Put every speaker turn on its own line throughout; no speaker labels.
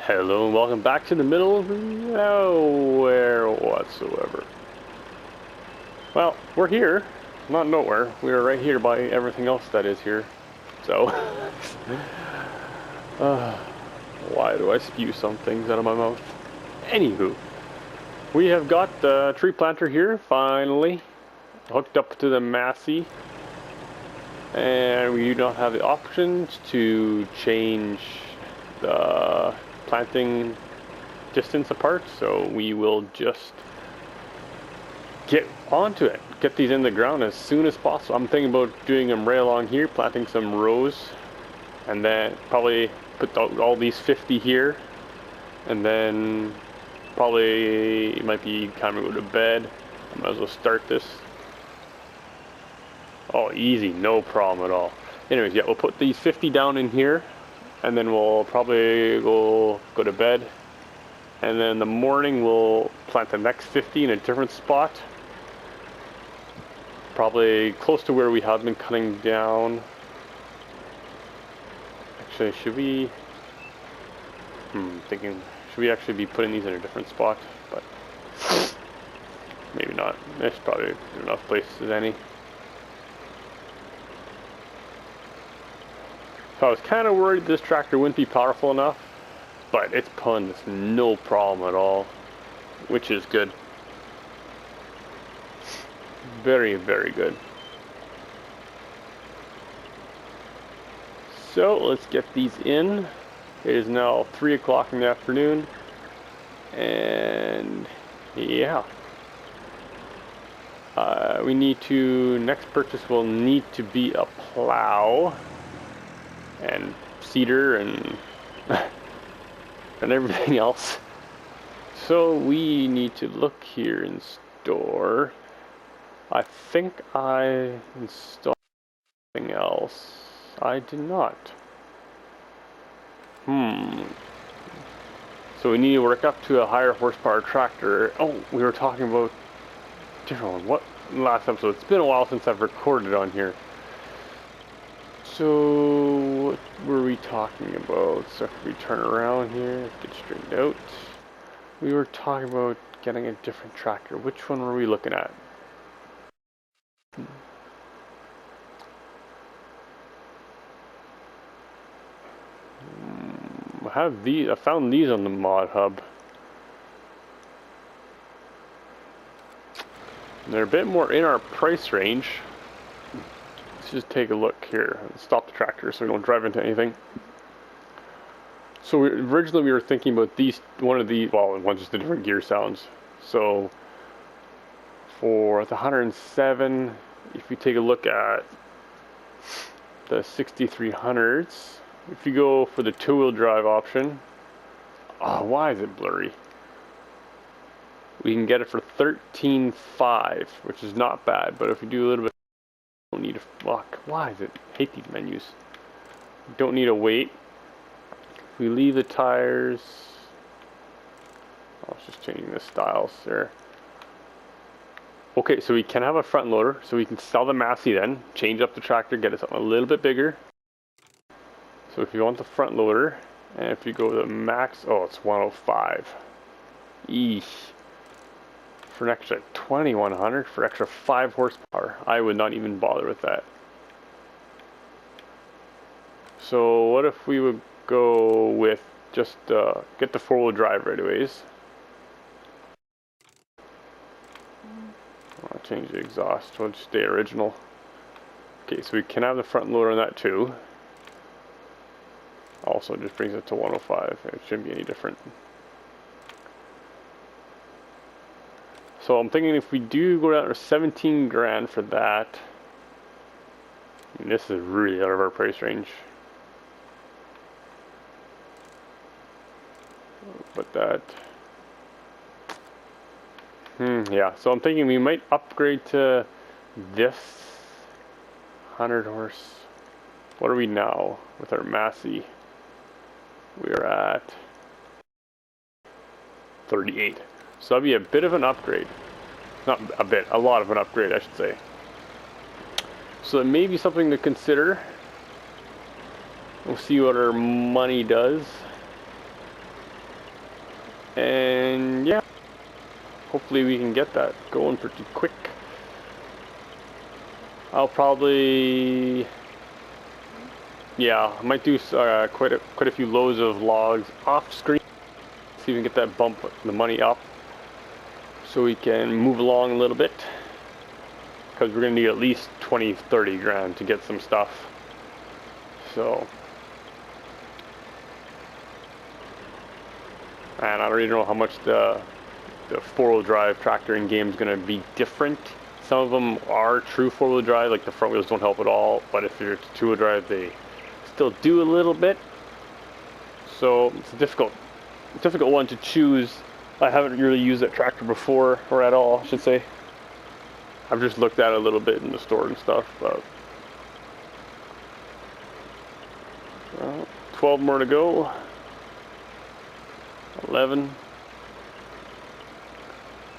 Hello and welcome back to the middle of nowhere whatsoever. Well, we're here, not nowhere. We are right here by everything else that is here. So, uh, why do I spew some things out of my mouth? Anywho, we have got the tree planter here, finally, hooked up to the Massey. And we do not have the options to change the planting distance apart, so we will just get onto it, get these in the ground as soon as possible. I'm thinking about doing them right along here, planting some rows, and then probably put all these 50 here, and then probably it might be time to go to bed. I might as well start this. Oh, easy, no problem at all. Anyways, yeah, we'll put these 50 down in here, and then we'll probably go to bed. And then in the morning we'll plant the next 50 in a different spot. Probably close to where we have been cutting down. Actually, should we... thinking, should we actually be putting these in a different spot? But maybe not. There's probably enough places as any. So I was kind of worried this tractor wouldn't be powerful enough, but it's pulling this no problem at all, which is good. Very, very good. So let's get these in. It is now 3 o'clock in the afternoon, and yeah. We need to, next purchase will need to be a plow and seeder and and everything else. So we need to look here in store. I think I installed something else. I did not. So we need to work up to a higher horsepower tractor. Oh, we were talking about different one. What last episode? It's been a while since I've recorded on here. So what were we talking about? So if we turn around here, let's get straightened out. We were talking about getting a different tractor. Which one were we looking at? I found these on the Mod Hub. They're a bit more in our price range. Let's just take a look here. Stop the tractor so we don't drive into anything. So originally we were thinking about these, one's just the different gear sounds. So for the 107, if you take a look at the 6300s, if you go for the two-wheel drive option, why is it blurry? We can get it for $13,500, which is not bad, but if you do a little bit, don't need a fuck. Why is it? I hate these menus. Don't need a weight. We leave the tires. I was just changing the styles there. Okay, so we can have a front loader, so we can sell the Massey then, change up the tractor, get it something a little bit bigger. So if you want the front loader, and if you go to the max, it's 105. Eesh. For an extra 2100 for extra 5 horsepower. I would not even bother with that. So what if we would go with just get the 4-wheel drive right aways. I'll change the exhaust, we'll just stay original. Okay, so we can have the front loader on that too. Also just brings it to 105, it shouldn't be any different. So I'm thinking if we do go down to 17 grand for that, and this is really out of our price range. But that, yeah, so I'm thinking we might upgrade to this 100 horse. What are we now with our Massey? We are at 38. So that'd be a bit of an upgrade. Not a bit, a lot of an upgrade, I should say. So it may be something to consider. We'll see what our money does. And yeah, hopefully we can get that going pretty quick. I'll probably, yeah, I might do quite a few loads of logs off screen. See if we can get that bump the money up, so we can move along a little bit. Because we're gonna need at least 20-30 grand to get some stuff. So, and I don't really know how much the four-wheel drive tractor in game is gonna be different. Some of them are true four-wheel drive, like the front wheels don't help at all. But if you're two-wheel drive, they still do a little bit. So it's a difficult one to choose. I haven't really used that tractor before, or at all, I should say. I've just looked at it a little bit in the store and stuff, but 12 more to go. 11.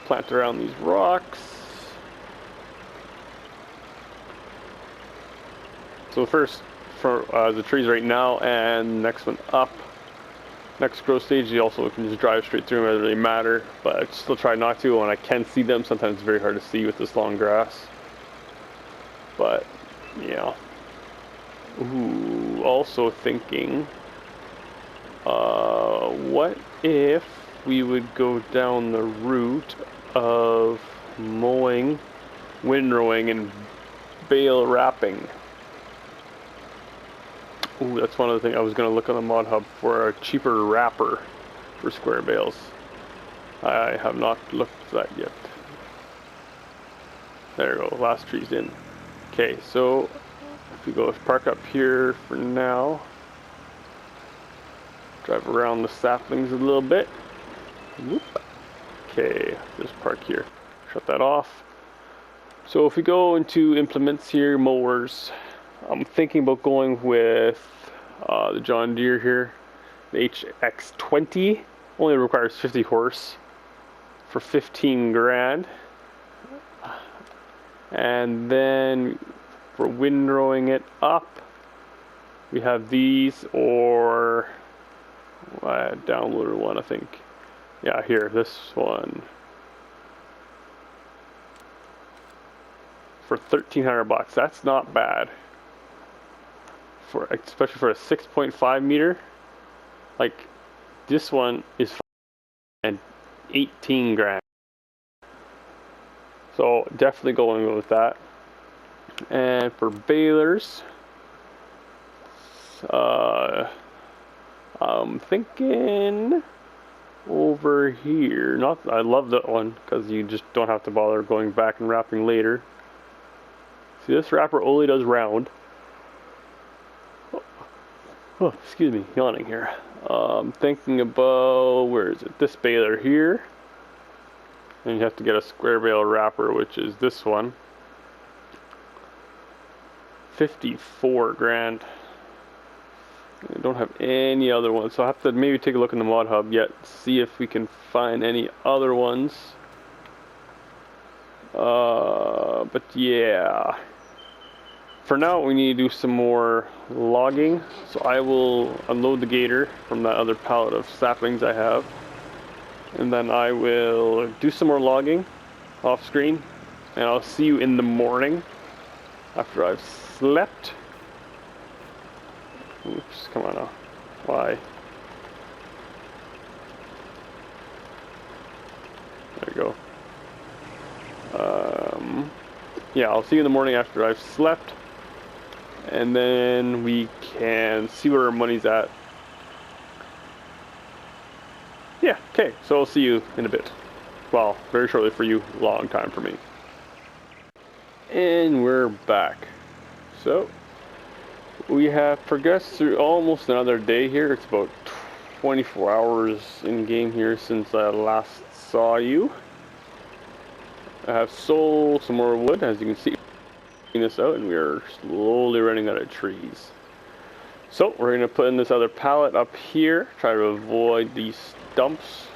Plant around these rocks. So the first for the trees right now, and next one up. Next growth stage, you also can just drive straight through them. It doesn't really matter, but I still try not to when I can see them. Sometimes it's very hard to see with this long grass. But yeah. Ooh, also thinking, what if we would go down the route of mowing, windrowing, and bale wrapping? Ooh, that's one of the things I was going to look on the Mod Hub for, a cheaper wrapper for square bales. I have not looked at that yet. There we go, last tree's in. Okay, so if we go park up here for now, drive around the saplings a little bit. Whoop. Okay, just park here. Shut that off. So if we go into implements here, mowers, I'm thinking about going with the John Deere here, the HX20. Only requires 50 horse for 15 grand. And then for windrowing it up, we have these, or I downloaded one, I think. Yeah, here, this one. For 1,300 bucks. That's not bad. Especially for a 6.5 meter. Like, this one is and 18 grand. So definitely going with that. And for balers, I'm thinking over here. I love that one because you just don't have to bother going back and wrapping later. See, this wrapper only does round. Oh, excuse me, yawning here. Thinking about, where is it? This baler here. And you have to get a square bale wrapper, which is this one. 54 grand. I don't have any other ones, so I'll have to maybe take a look in the Mod Hub yet, see if we can find any other ones. But yeah. For now, we need to do some more logging, so I will unload the gator from that other pallet of saplings I have, and then I will do some more logging off screen, and I'll see you in the morning after I've slept. Oops, come on now. Why? There we go. Yeah, I'll see you in the morning after I've slept. And then we can see where our money's at. Yeah, okay, so I'll see you in a bit. Well, very shortly for you, long time for me. And we're back. So, we have progressed through almost another day here. It's about 24 hours in game here since I last saw you. I have sold some more wood, as you can see. This out, and we are slowly running out of trees. So we're going to put in this other pallet up here, try to avoid these stumps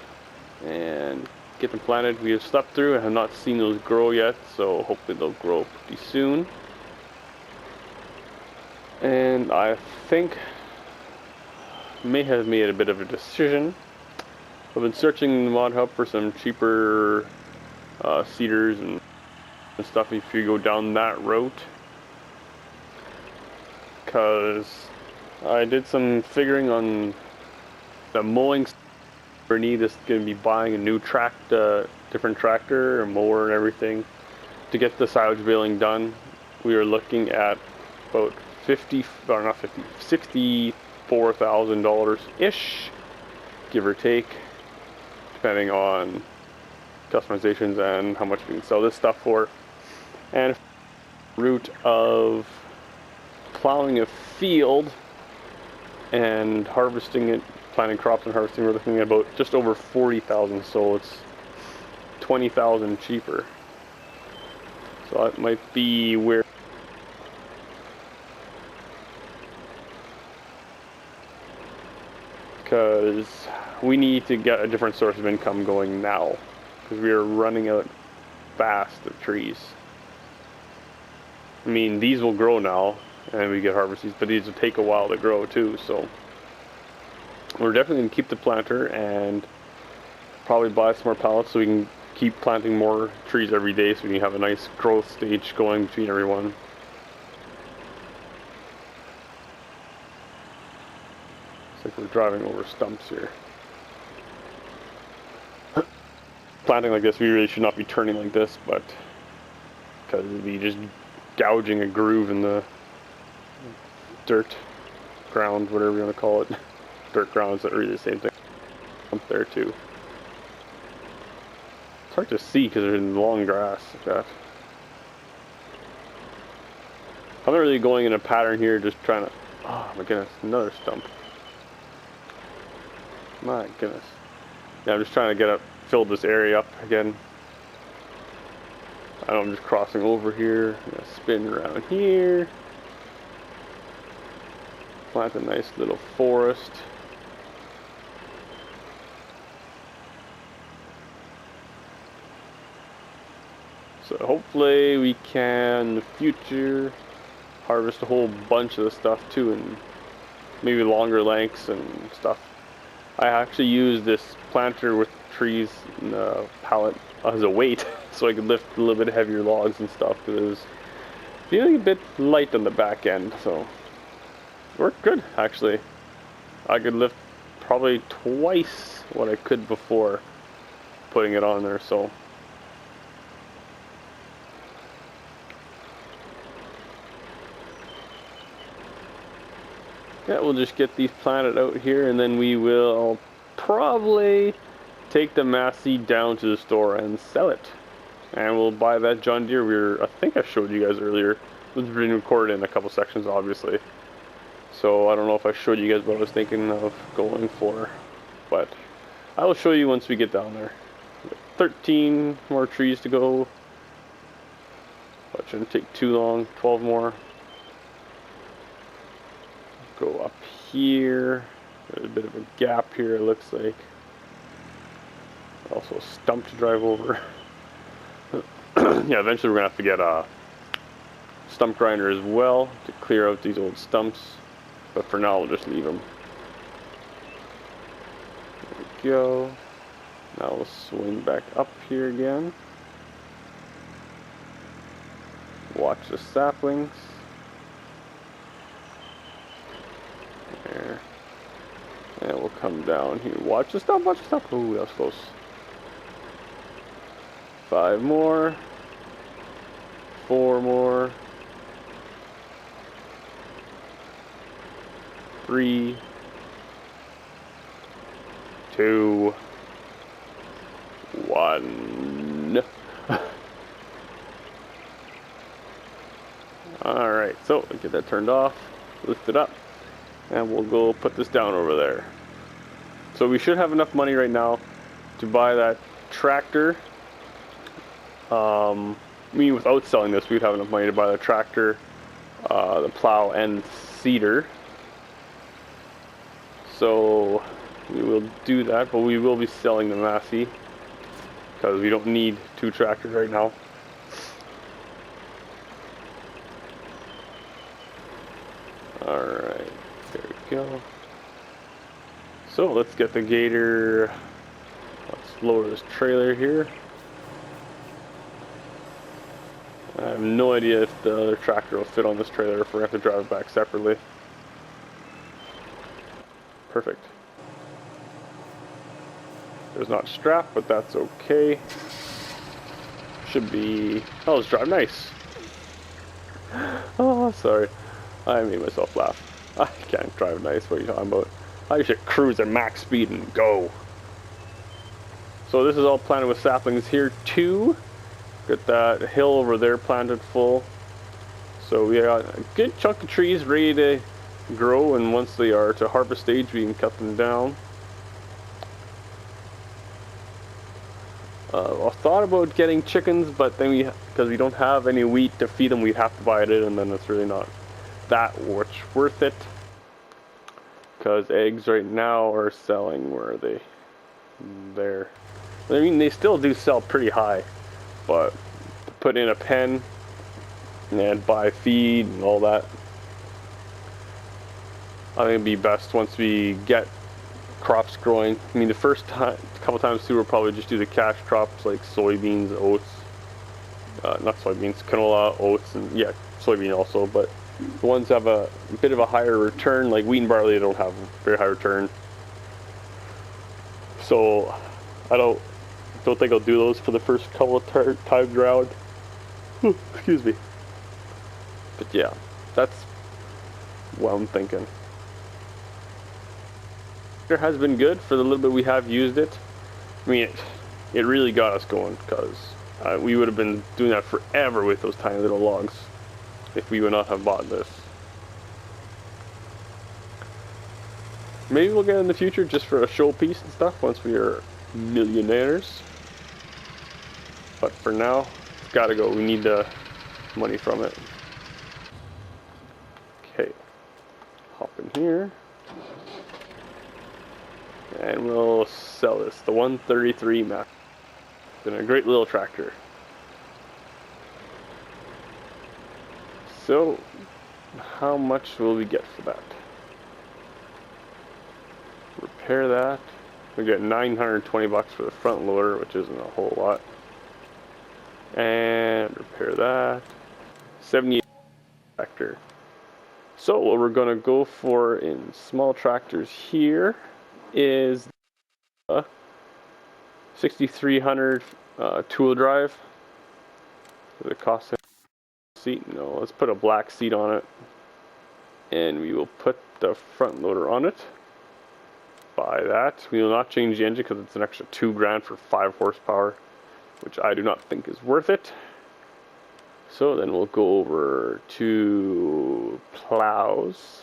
and get them planted. We have slept through and have not seen those grow yet, so hopefully they'll grow pretty soon. And I think may have made a bit of a decision. I've been searching the Mod Hub for some cheaper seeders and stuff if you go down that route, because I did some figuring on the mowing. Bernie is going to be buying a new different tractor and mower and everything to get the silage baling done. We are looking at about $64,000 ish, give or take, depending on customizations and how much we can sell this stuff for. And route of plowing a field and harvesting it, planting crops and harvesting, we're looking at about just over 40,000, so it's 20,000 cheaper. So that might be where, because we need to get a different source of income going now, because we are running out fast of trees. I mean, these will grow now and we get harvested, but these will take a while to grow too, so we're definitely going to keep the planter and probably buy some more pallets so we can keep planting more trees every day, so we can have a nice growth stage going between everyone. It's like we're driving over stumps here. Planting like this, we really should not be turning like this, but because it'd be just gouging a groove in the dirt ground, whatever you want to call it. Dirt grounds that are really the same thing up there too. It's hard to see because they're in long grass like that. I'm not really going in a pattern here, just trying to, oh my goodness, another stump. My goodness. Yeah, I'm just trying to fill this area up again. I know I'm just crossing over here, I'm gonna spin around here. Plant a nice little forest. So hopefully we can in the future harvest a whole bunch of the stuff too, and maybe longer lengths and stuff. I actually used this planter with trees and a pallet as a weight so I could lift a little bit heavier logs and stuff, because it was feeling a bit light on the back end, so it worked good actually. I could lift probably twice what I could before putting it on there, so yeah, we'll just get these planted out here, and then we will probably take the Massey down to the store and sell it. And we'll buy that John Deere I think I showed you guys earlier. It was being recorded in a couple sections, obviously. So I don't know if I showed you guys what I was thinking of going for, but I will show you once we get down there. 13 more trees to go. That shouldn't take too long. 12 more. Go up here. There's a bit of a gap here, it looks like. Also a stump to drive over. Yeah, eventually we're gonna have to get a stump grinder as well to clear out these old stumps. But for now, we'll just leave them. There we go. Now we'll swing back up here again. Watch the saplings. There. And we'll come down here. Watch the stump, watch the stump. Ooh, that was close. 5 more. 4 more. 3, 2, 1. Alright, so get that turned off, lift it up, and we'll go put this down over there. So we should have enough money right now to buy that tractor. I mean, without selling this, we'd have enough money to buy the tractor, the plow, and seeder. So we will do that, but we will be selling the Massey because we don't need 2 tractors right now. Alright, there we go. So let's get the Gator lower this trailer here. I have no idea if the other tractor will fit on this trailer, if we're going to have to drive it back separately. Perfect. There's not strap, but that's okay. Should be... Oh, let's drive nice. Oh, sorry. I made myself laugh. I can't drive nice. What are you talking about? I should cruise at max speed and go. So this is all planted with saplings here too. Got that hill over there planted full. So we got a good chunk of trees ready to grow, and once they are to harvest stage, we can cut them down. I thought about getting chickens, but then because we don't have any wheat to feed them, we have to buy it in, and then it's really not that much worth it. Because eggs right now are selling, where are they? There. I mean, they still do sell pretty high, but to put in a pen and buy feed and all that, I think it'd be best once we get crops growing. I mean, the first couple times too, we'll probably just do the cash crops like soybeans, oats, not soybeans, canola, oats, and yeah, soybean also, but the ones that have a bit of a higher return, like wheat and barley, don't have a very high return. So I don't think I'll do those for the first couple of times around. Excuse me. But yeah, that's what I'm thinking. It has been good for the little bit we have used it. I mean, it really got us going, because we would have been doing that forever with those tiny little logs if we would not have bought this. Maybe we'll get it in the future just for a showpiece and stuff once we are millionaires. But for now, it's gotta go. We need the money from it. Okay, hop in here. And we'll sell this, the 133 Mac. It's been a great little tractor. So, how much will we get for that? Repair that. We get 920 bucks for the front loader, which isn't a whole lot. And repair that. 78 tractor. So what we're gonna go for in small tractors here is 6300 two-wheel drive. Does it cost a seat? No, let's put a black seat on it. And we will put the front loader on it. Buy that. We will not change the engine because it's an extra $2,000 for 5 horsepower, which I do not think is worth it. So then we'll go over to plows.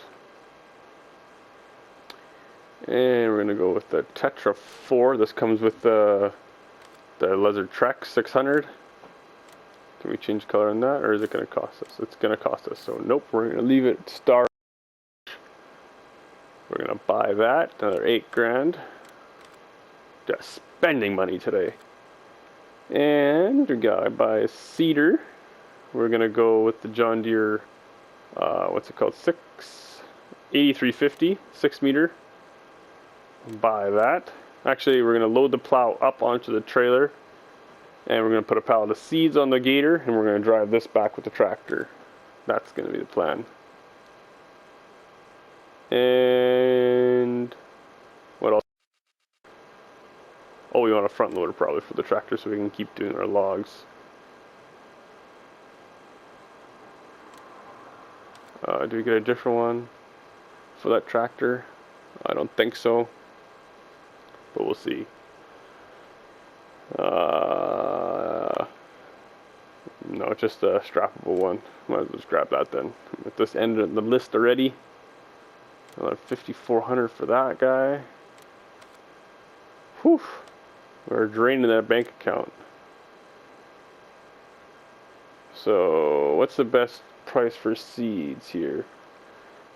And we're going to go with the Tetra 4. This comes with the Lizard Trek 600. Can we change color on that, or is it going to cost us? It's going to cost us. So nope, we're going to leave it star. We're going to buy that, another $8,000. Just spending money today. And we got to buy a seeder. We're going to go with the John Deere, what's it called? 8350, 6 meter. Buy that. Actually, we're going to load the plow up onto the trailer, and we're going to put a pallet of seeds on the gator, and we're going to drive this back with the tractor. That's going to be the plan. And what else? Oh, we want a front loader probably for the tractor so we can keep doing our logs. Do we get a different one for that tractor? I don't think so, but we'll see. No, just a strappable one. Might as well just grab that then. With this end of the list already. Another 5,400 for that guy. Whew. We're draining that bank account. So, what's the best price for seeds here?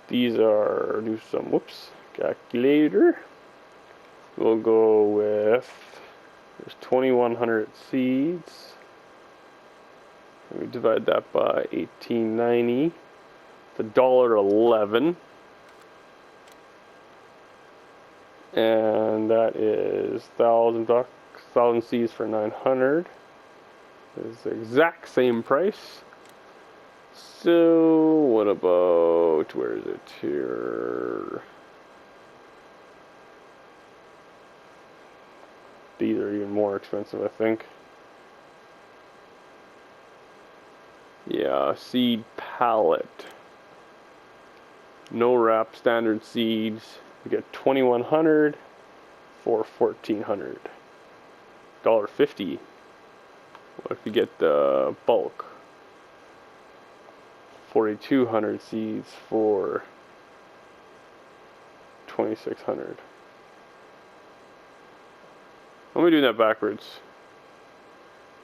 These are, do some, whoops, calculator. We'll go with, there's 2,100 seeds. And we divide that by 1890. It's $1.11. And that is 1,000 bucks. 1,000 seeds for 900. It's the exact same price. So what about, where is it here? These are even more expensive, I think. Yeah, seed pallet. No wrap, standard seeds. We get 2,100 for 1,400. $1.50. What if you get the bulk? 4,200 seeds for 2,600. I'm doing that backwards.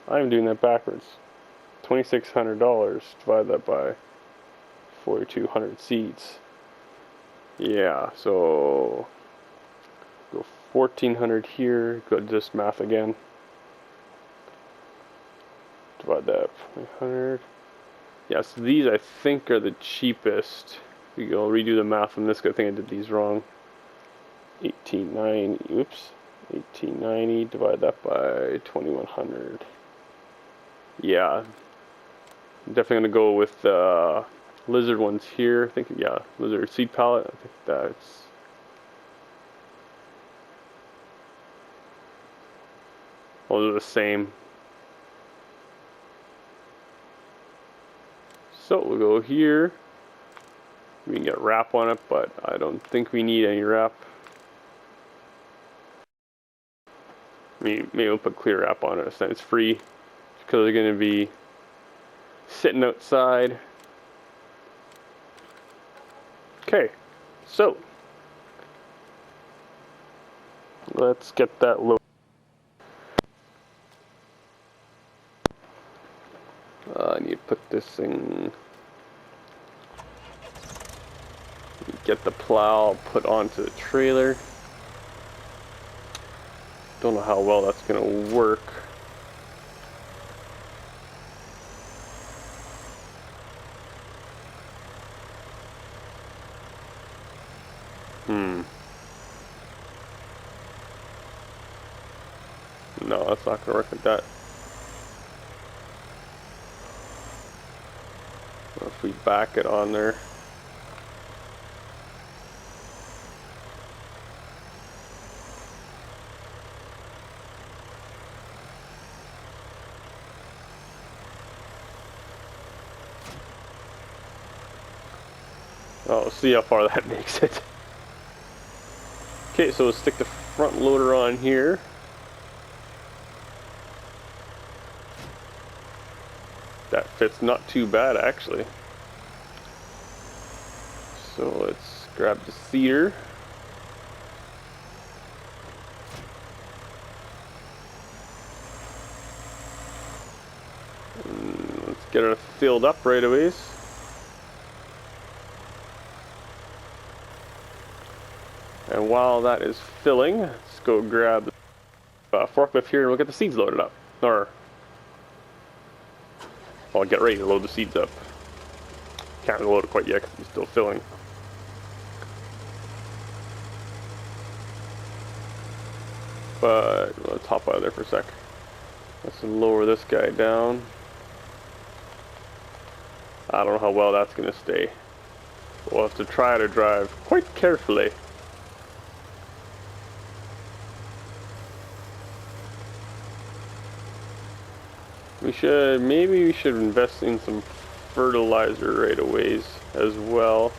I'm doing that backwards. $2,600. Divide that by 4,200 seeds. Yeah, so go 1,400 here. Go to this math again. Divide that by 100. Yeah, so these I think are the cheapest. We go redo the math on this. I think I did these wrong. 1890. Oops. 1890. Divide that by 2,100. Yeah, I'm definitely gonna go with the lizard ones here. I think, yeah, lizard seed palette. I think that's. Well, they're the same. So we'll go here. We can get wrap on it, but I don't think we need any wrap. Maybe we'll put clear wrap on it. It's free because they're going to be sitting outside. Okay, so let's get that loaded. I need to put this thing. Get the plow put onto the trailer. Don't know how well that's gonna work. No, that's not gonna work like that. If we back it on there. Oh, see how far that makes it. Okay, so we'll stick the front loader on here. That fits not too bad, actually. So let's grab the seeder. And let's get it filled up right away. And while that is filling, let's go grab the forklift here and we'll get the seeds loaded up. Or, I'll get ready to load the seeds up. Can't load it quite yet because it's still filling. But let's hop out of there for a sec. Let's lower this guy down. I don't know how well that's going to stay. We'll have to try to drive quite carefully. Maybe we should invest in some fertilizer right away as well.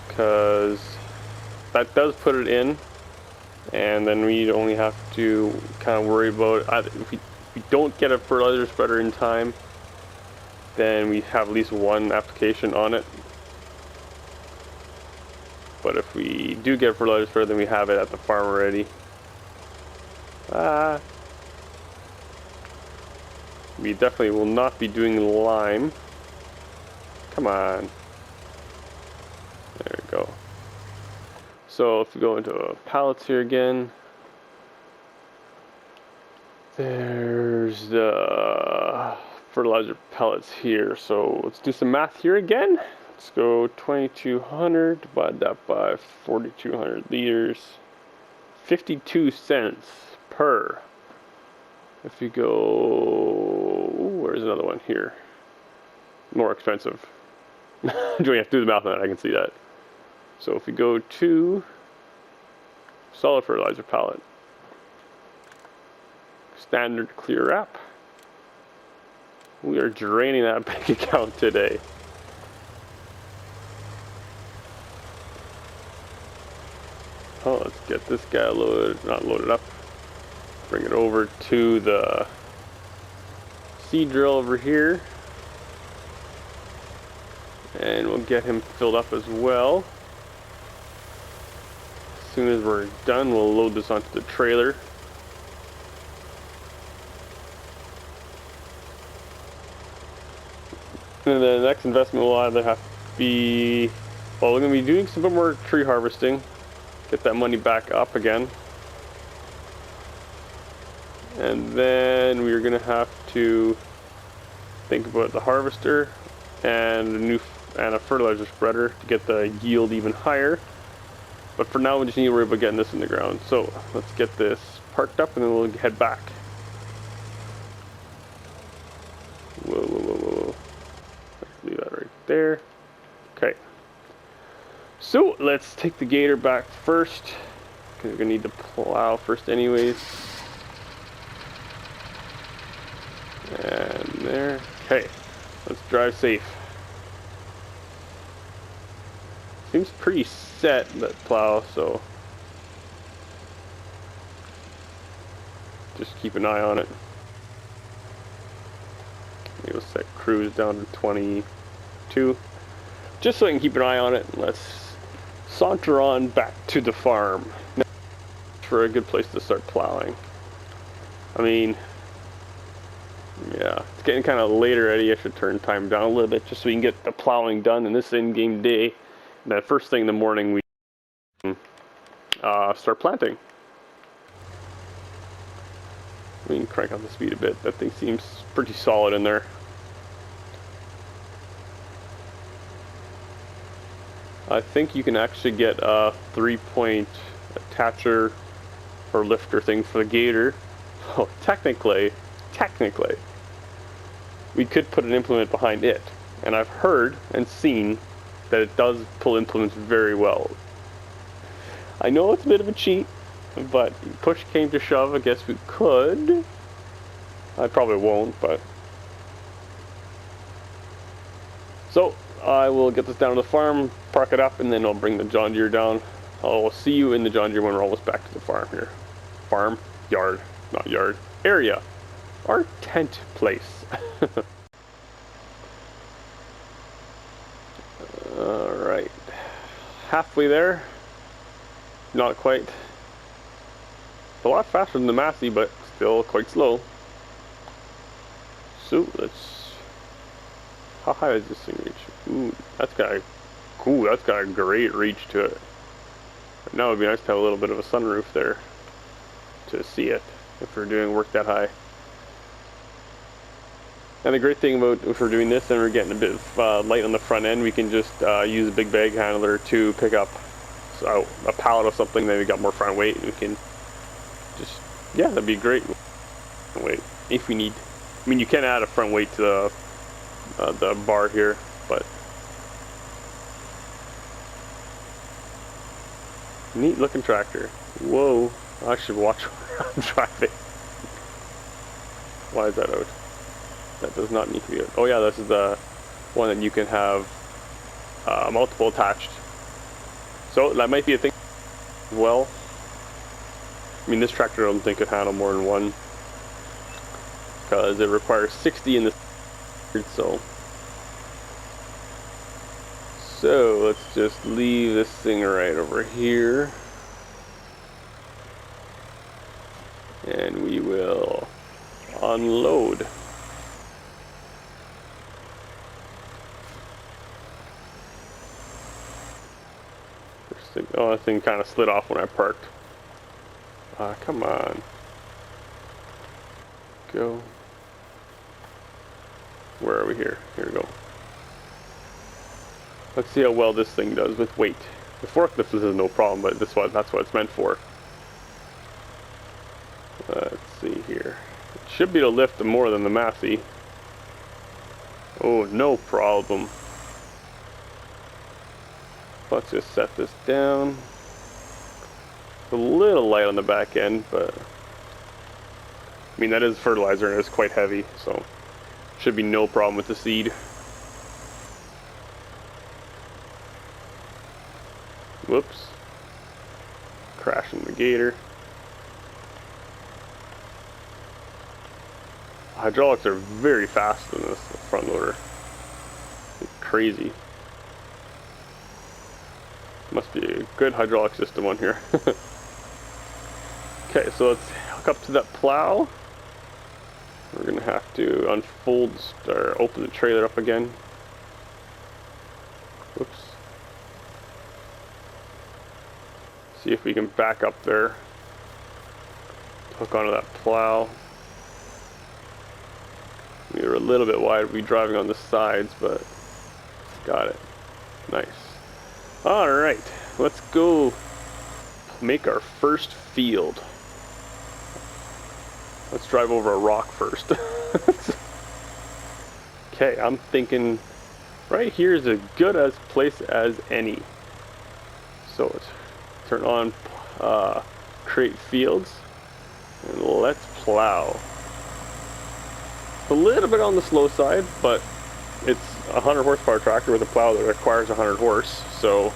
Because that does put it in, and then we only have to kind of worry about if we don't get a fertilizer spreader in time, then we have at least one application on it. But if we do get a fertilizer spreader, then we have it at the farm already. We definitely will not be doing lime. Come on. There we go. So if we go into pallets here again, there's the fertilizer pellets here. So let's do some math here again. Let's go 2,200, divide that by 4,200 liters. 52 cents per. If you go, where's another one here? More expensive. Do we have to do the math on that? I can see that. So if we go to solid fertilizer pallet, standard clear wrap, we are draining that bank account today. Oh, let's get this guy loaded, not loaded up. Bring it over to the seed drill over here. And we'll get him filled up as well. As soon as we're done, we'll load this onto the trailer. And the next investment will either have to be, well, we're going to be doing some more tree harvesting. Get that money back up again. And then we're going to have to think about the harvester and a fertilizer spreader to get the yield even higher. But for now, we just need to worry about getting this in the ground. So let's get this parked up and then we'll head back. Whoa, whoa, whoa, whoa. Let's leave that right there. Okay. So let's take the gator back first, because we're gonna need to plow first anyways. And there. Okay. Let's drive safe. Seems pretty set, that plow, so just keep an eye on it. Maybe we'll set cruise down to 22, just so I can keep an eye on it. Let's saunter on back to the farm. Now, for a good place to start plowing. I mean, yeah, it's getting kind of late already. I should turn time down a little bit just so we can get the plowing done in this in-game day. And then first thing in the morning we start planting. We can crank up the speed a bit. That thing seems pretty solid in there. I think you can actually get a 3-point attacher or lifter thing for the gator. Oh, technically, we could put an implement behind it. And I've heard and seen that it does pull implements very well. I know it's a bit of a cheat, but push came to shove, I guess we could. I probably won't, but. So, I will get this down to the farm, park it up, and then I'll bring the John Deere down. I'll see you in the John Deere when we're almost back to the farm here. Farm, yard, not yard, area. Our tent place. Alright. Halfway there. Not quite. A lot faster than the Massey, but still quite slow. So let's. How high does this thing reach? Ooh, that's got a great reach to it. But now it'd be nice to have a little bit of a sunroof there to see it if we're doing work that high. And the great thing about if we're doing this and we're getting a bit of light on the front end, we can just use a big bag handler to pick up a pallet of something that we got more front weight, and we can just, yeah, that'd be great. Wait, if we need, I mean, you can add a front weight to the bar here, but neat looking tractor. Whoa, I should watch where I'm driving. Why is that out? That does not need to be out. Oh yeah, this is the one that you can have multiple attached. So that might be a thing as well. I mean, this tractor I don't think could handle more than one, because it requires 60 in this. So let's just leave this thing right over here, and we will unload. Oh, that thing kind of slid off when I parked. Come on. Go. Where are we here? Here we go. Let's see how well this thing does with weight. The forklift is no problem, but that's what it's meant for. Let's see here. It should be able to lift more than the Massey. Oh, no problem. Let's just set this down. It's a little light on the back end, but I mean that is fertilizer and it's quite heavy, so should be no problem with the seed. Whoops. Crashing the gator. Hydraulics are very fast in this front loader. It's crazy. Must be a good hydraulic system on here. Okay, so let's hook up to that plow. We're gonna have to unfold or open the trailer up again. Whoops. See if we can back up there. Hook onto that plow. We were a little bit wide, we'll be driving on the sides, but got it. Nice. Alright, let's go make our first field. Let's drive over a rock first. Okay, I'm thinking right here is as good a place as any. So let's turn on create fields and let's plow. A little bit on the slow side, but it's a 100 horsepower tractor with a plow that requires 100 horse, so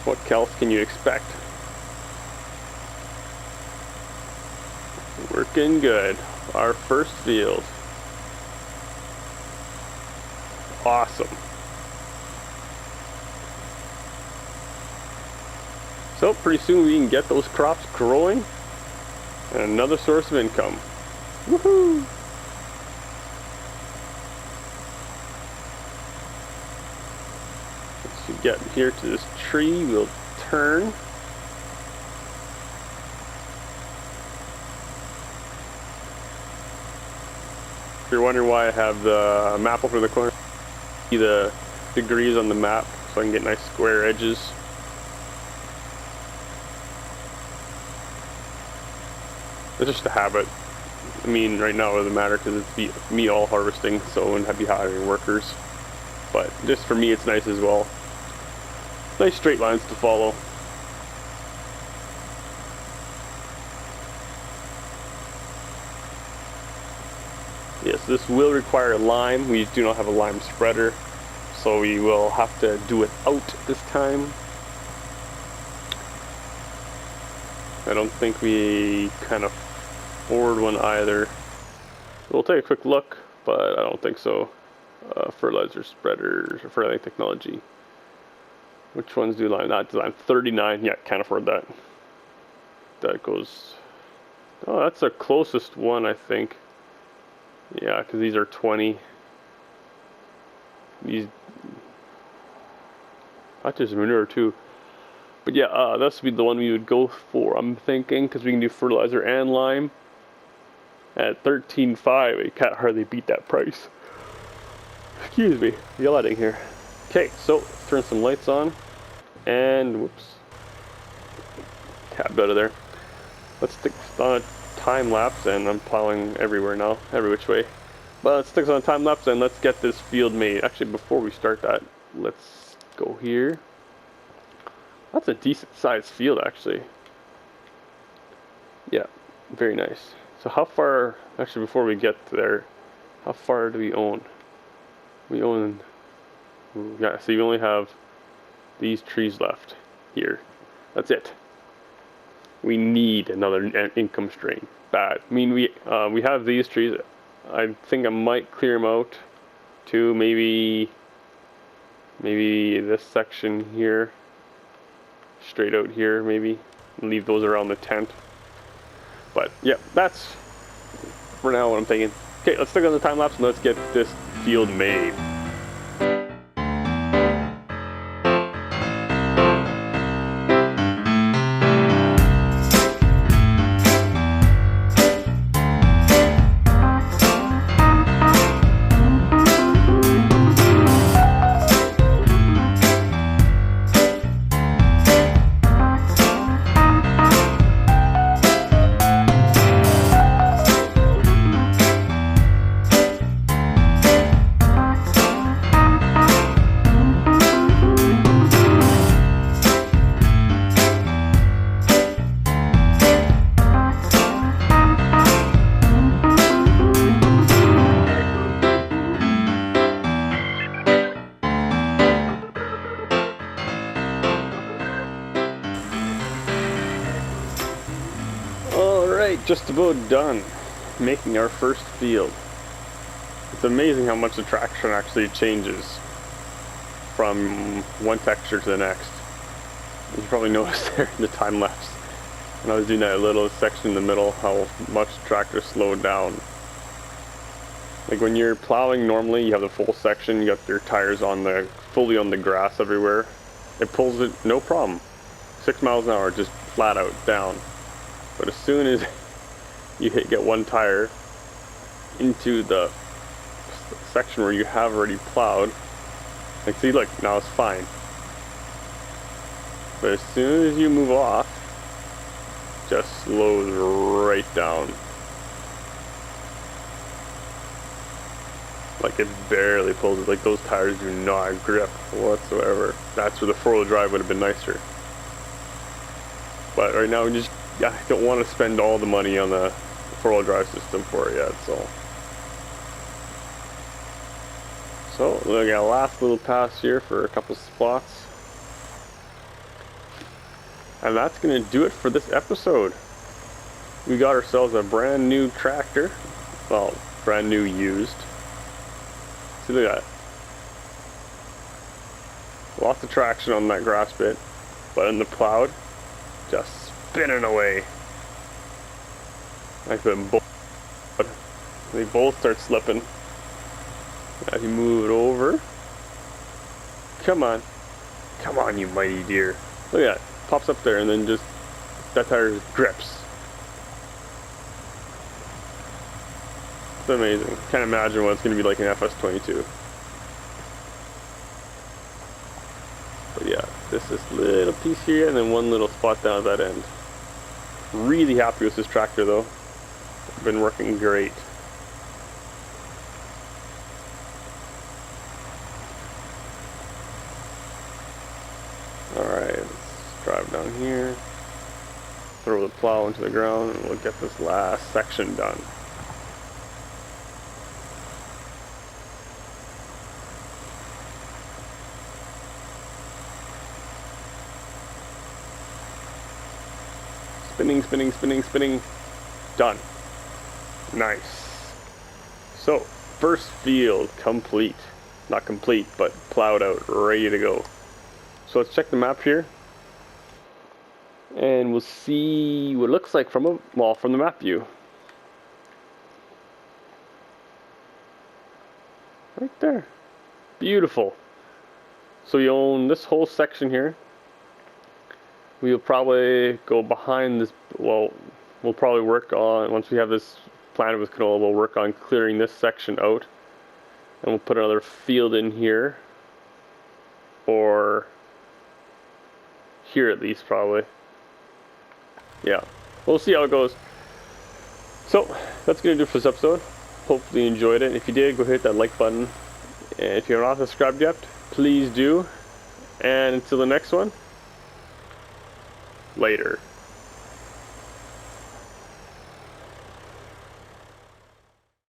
what else can you expect? Working good. Our first field. Awesome. So pretty soon we can get those crops growing and another source of income. Woohoo! Once we get here to this tree, we'll turn. If you're wondering why I have the map over the corner, see the degrees on the map so I can get nice square edges. It's just a habit. I mean, right now it doesn't matter because it's me all harvesting, so I wouldn't be hiring workers. But just for me, it's nice as well. Nice straight lines to follow. Yes, this will require lime. We do not have a lime spreader, so we will have to do it out this time. I don't think we can afford one either. We'll take a quick look, but I don't think so. Fertilizer spreaders or fertilizer technology. Which ones do lime? Not lime. 39. Yeah, can't afford that. That goes. Oh, that's the closest one, I think. Yeah, because these are 20. These. Not just manure too. But yeah, that's would be the one we would go for, I'm thinking, because we can do fertilizer and lime. At 13.5, we can't hardly beat that price. Excuse me, yelling here. Okay, so turn some lights on, and whoops, tabbed out of there. Let's stick on a time lapse, and I'm plowing everywhere now, every which way. But let's stick on a time lapse and let's get this field made. Actually, before we start that, let's go here. That's a decent sized field, actually. Yeah, very nice. So how far, actually before we get there, how far do we own? We own, yeah, so you only have these trees left here. That's it. We need another income stream. Bad. I mean, we have these trees. I think I might clear them out to maybe this section here. Straight out here, maybe. Leave those around the tent. But yeah, that's for now what I'm thinking. Okay, let's stick on the time lapse and let's get this field made. Alright, just about done making our first field. It's amazing how much the traction actually changes from one texture to the next. You probably noticed there in the time lapse when I was doing that little section in the middle how much the tractor slowed down. Like when you're plowing normally, you have the full section, you got your tires on the fully on the grass everywhere. It pulls it no problem. 6 miles an hour, just flat out down. But as soon as you get one tire into the section where you have already plowed, like see, look, now it's fine. But as soon as you move off, just slows right down. Like it barely pulls it. Like those tires do not grip whatsoever. That's where the 4-wheel drive would have been nicer. But right now, I don't want to spend all the money on the 4-wheel drive system for it yet. So we got a last little pass here for a couple spots. And that's going to do it for this episode. We got ourselves a brand new tractor. Well, brand new used. See, look at that. Lots of traction on that grass bit. But in the plowed, just spinning away. Like the both. They both start slipping. As you move it over. Come on. Come on, you mighty deer. Look at that. Pops up there and then just that tire grips. It's amazing. Can't imagine what it's going to be like in FS22. But yeah, this little piece here and then one little spot down at that end. Really happy with this tractor though. Been working great. Alright, let's drive down here. Throw the plow into the ground and we'll get this last section done. Spinning, spinning, spinning, spinning. Done. Nice. So, first field complete. Not complete, but plowed out, ready to go. So let's check the map here. And we'll see what it looks like from the map view. Right there. Beautiful. So we own this whole section here. We'll probably go behind this, well, we'll probably work on, once we have this planted with canola, we'll work on clearing this section out. And we'll put another field in here. Or here at least, probably. Yeah, we'll see how it goes. So, that's going to do it for this episode. Hopefully you enjoyed it. If you did, go hit that like button. And if you're not subscribed yet, please do. And until the next one, later.